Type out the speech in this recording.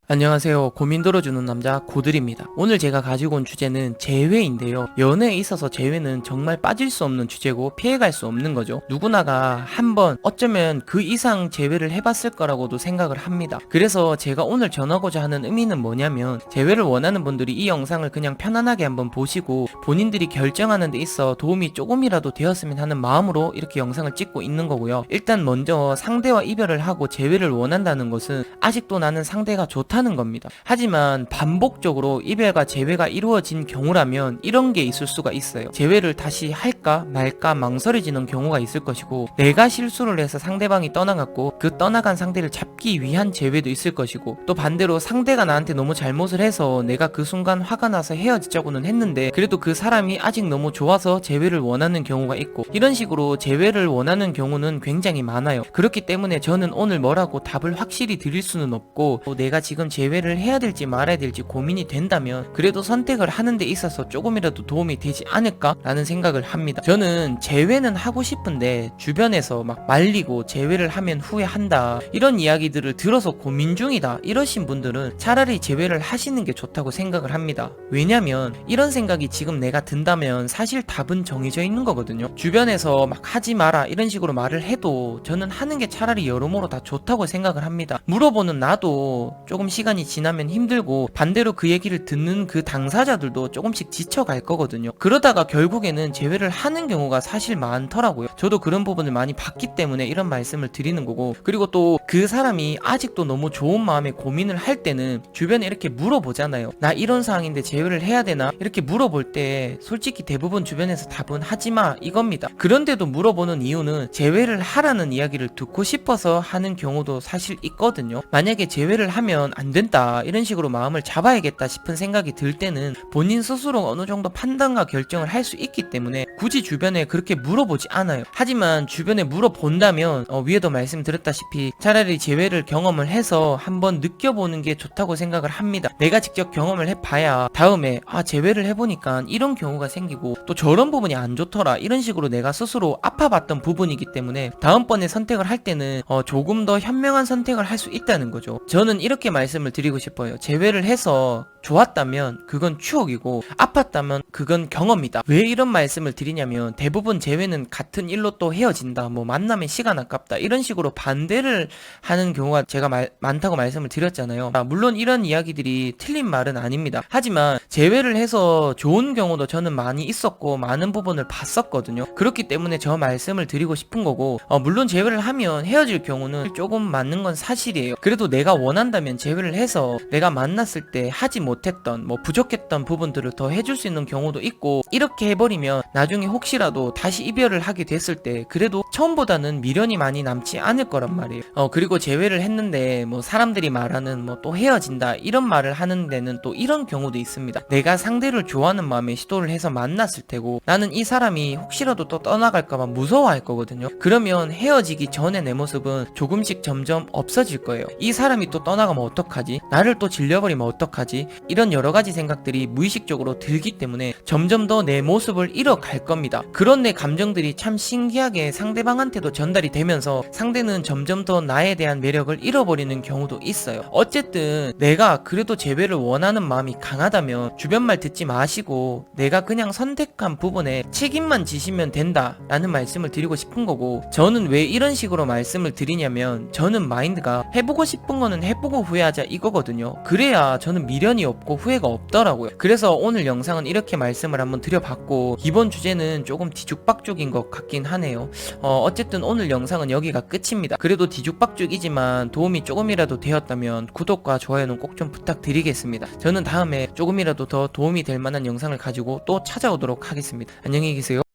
안녕하세요. 고민 들어주는 남자 고들입니다. 오늘 제가 가지고 온 주제는 재회인데요. 연애에 있어서 재회는 정말 빠질 수 없는 주제고 피해갈 수 없는 거죠. 누구나가 한번 어쩌면 그 이상 재회를 해봤을 거라고도 생각을 합니다. 그래서 제가 오늘 전하고자 하는 의미는 뭐냐면, 재회를 원하는 분들이 이 영상을 그냥 편안하게 한번 보시고 본인들이 결정하는 데 있어 도움이 조금이라도 되었으면 하는 마음으로 이렇게 영상을 찍고 있는 거고요. 일단 먼저 상대와 이별을 하고 재회를 원한다는 것은 아직도 나는 상대가 좋다는 겁니다. 하지만 반복적으로 이별과 재회가 이루어진 경우라면 이런 게 있을 수가 있어요. 재회를 다시 할까 말까 망설여지는 경우가 있을 것이고, 내가 실수를 해서 상대방이 떠나갔고 그 떠나간 상대를 잡기 위한 재회도 있을 것이고, 또 반대로 상대가 나한테 너무 잘못을 해서 내가 그 순간 화가 나서 헤어지자고는 했는데 그래도 그 사람이 아직 너무 좋아서 재회를 원하는 경우가 있고, 이런 식으로 재회를 원하는 경우는 굉장히 많아요. 그렇기 때문에 저는 오늘 뭐라고 답을 확실히 드릴 수는 없고, 내가 지금 재회를 해야 될지 말아야 될지 고민이 된다면 그래도 선택을 하는 데 있어서 조금이라도 도움이 되지 않을까라는 생각을 합니다. 저는 재회는 하고 싶은데 주변에서 막 말리고 재회를 하면 후회한다 이런 이야기들을 들어서 고민 중이다 이러신 분들은 차라리 재회를 하시는 게 좋다고 생각을 합니다. 왜냐면 이런 생각이 지금 내가 든다면 사실 답은 정해져 있는 거거든요. 주변에서 막 하지 마라 이런 식으로 말을 해도 저는 하는 게 차라리 여러모로 다 좋다고 생각을 합니다. 물어보는 나도 조금 시간이 지나면 힘들고, 반대로 그 얘기를 듣는 그 당사자들도 조금씩 지쳐갈 거거든요. 그러다가 결국에는 재회를 하는 경우가 사실 많더라고요. 저도 그런 부분을 많이 봤기 때문에 이런 말씀을 드리는 거고, 그리고 또 그 사람이 아직도 너무 좋은 마음에 고민을 할 때는 주변에 이렇게 물어보잖아요. 나 이런 상황인데 재회를 해야 되나? 이렇게 물어볼 때 솔직히 대부분 주변에서 답은 하지마 이겁니다. 그런데도 물어보는 이유는 재회를 하라는 이야기를 듣고 싶어서 하는 경우도 사실 있거든요. 만약에 재회를 하면 안 된다 이런 식으로 마음을 잡아야겠다 싶은 생각이 들 때는 본인 스스로 어느 정도 판단과 결정을 할 수 있기 때문에 굳이 주변에 그렇게 물어보지 않아요. 하지만 주변에 물어본다면 위에도 말씀드렸다시피 차라리 재회를 경험을 해서 한번 느껴보는 게 좋다고 생각을 합니다. 내가 직접 경험을 해봐야 다음에 재회를 해보니까 이런 경우가 생기고 또 저런 부분이 안 좋더라 이런 식으로 내가 스스로 아파봤던 부분이기 때문에 다음번에 선택을 할 때는 조금 더 현명한 선택을 할 수 있다는 거죠. 저는 이렇게 말씀을 드리고 싶어요. 재회를 해서 좋았다면 그건 추억이고 아팠다면 그건 경험이다. 왜 이런 말씀을 드리냐면, 대부분 재회는 같은 일로 또 헤어진다, 뭐 만나면 시간 아깝다 이런 식으로 반대를 하는 경우가 제가 많다고 말씀을 드렸잖아요. 물론 이런 이야기들이 틀린 말은 아닙니다. 하지만 재회를 해서 좋은 경우도 저는 많이 있었고 많은 부분을 봤었거든요. 그렇기 때문에 저 말씀을 드리고 싶은 거고, 물론 재회를 하면 헤어질 경우는 조금 맞는 건 사실이에요. 그래도 내가 원한다면 재회를 해서 내가 만났을 때 하지 못했던 뭐 부족했던 부분들을 더 해줄 수 있는 경우도 있고, 이렇게 해버리면 나중에 혹시라도 다시 이별을 하게 됐을 때 그래도 처음보다는 미련이 많이 남지 않을 거란 말이에요. 그리고 재회를 했는데 뭐 사람들이 말하는 뭐 또 헤어진다 이런 말을 하는 데는 또 이런 경우도 있습니다. 내가 상대를 좋아하는 마음에 시도를 해서 만났을 테고 나는 이 사람이 혹시라도 또 떠나갈까봐 무서워할 거거든요. 그러면 헤어지기 전에 내 모습은 조금씩 점점 없어질 거예요. 이 사람이 또 떠나가면 어떡하지? 나를 또 질려버리면 어떡하지? 이런 여러 가지 생각들이 무의식적으로 들기 때문에 점점 더 내 모습을 잃어갈 겁니다. 그런 내 감정들이 참 신기하게 상대방한테도 전달이 되면서 상대는 점점 더 나에 대한 매력을 잃어버리는 경우도 있어요. 어쨌든 내가 그래도 재회를 원하는 마음이 강하다면 주변 말 듣지 마시고 내가 그냥 선택한 부분에 책임만 지시면 된다라는 말씀을 드리고 싶은 거고, 저는 왜 이런 식으로 말씀을 드리냐면, 저는 마인드가 해보고 싶은 거는 해보고 후회하자 이거거든요. 그래야 저는 미련이 없고 후회가 없더라고요. 그래서 오늘 영상은 이렇게 말씀을 한번 드려봤고, 이번 주제는 조금 뒤죽박죽인 것 같긴 하네요. 어쨌든 오늘 영상은 여기가 끝입니다. 그래도 뒤죽박죽이지만 도움이 조금이라도 되었다면 구독과 좋아요는 꼭 좀 부탁드리겠습니다. 저는 다음에 조금이라도 더 도움이 될 만한 영상을 가지고 또 찾아오도록 하겠습니다. 안녕히 계세요.